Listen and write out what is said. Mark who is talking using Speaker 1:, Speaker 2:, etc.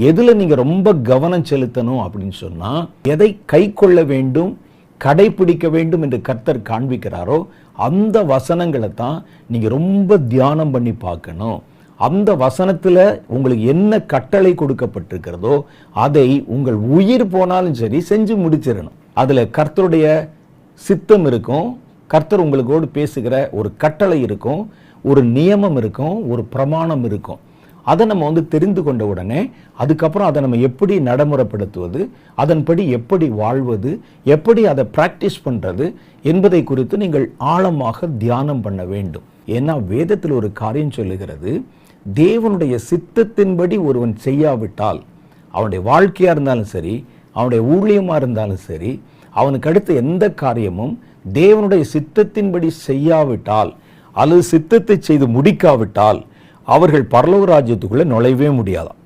Speaker 1: எதுல நீங்க ரொம்ப கவனம் செலுத்தணும் அப்படின்னு சொன்னா, எதை கை கொள்ள வேண்டும், கடைபிடிக்க வேண்டும் என்று கர்த்தர் காண்பிக்கிறாரோ அந்த வசனங்களை தான் நீங்க ரொம்ப தியானம் பண்ணி பார்க்கணும். அந்த வசனத்துல உங்களுக்கு என்ன கட்டளை கொடுக்கப்பட்டிருக்கிறதோ அதை உங்கள் உயிர் போனாலும் சரி செஞ்சு முடிச்சிடணும். அதுல கர்த்தருடைய சித்தம் இருக்கும், கர்த்தர் உங்களோடு பேசுகிற ஒரு கட்டளை இருக்கும், ஒரு நியமம் இருக்கும், ஒரு பிரமாணம் இருக்கும். அதை நம்ம தெரிந்து கொண்ட உடனே அதுக்கப்புறம் அதை நம்ம எப்படி நடைமுறைப்படுத்துவது, அதன்படி எப்படி வாழ்வது, எப்படி அதை பிராக்டிஸ் பண்றது என்பதை குறித்து நீங்கள் ஆழமாக தியானம் பண்ண வேண்டும். ஏன்னா வேதத்தில் ஒரு காரியம் சொல்லுகிறது, தேவனுடைய சித்தத்தின்படி ஒருவன் செய்யாவிட்டால், அவனுடைய வாழ்க்கையா இருந்தாலும் சரி, அவனுடைய ஊழியமா இருந்தாலும் சரி, அவனுக்கு அடுத்த எந்த காரியமும் தேவனுடைய சித்தத்தின்படி செய்யாவிட்டால் அல்லது சித்தத்தை செய்து முடிக்காவிட்டால் அவர்கள் பரலோக ராஜ்யத்துக்குள்ள நுழையவே முடியாதாம்.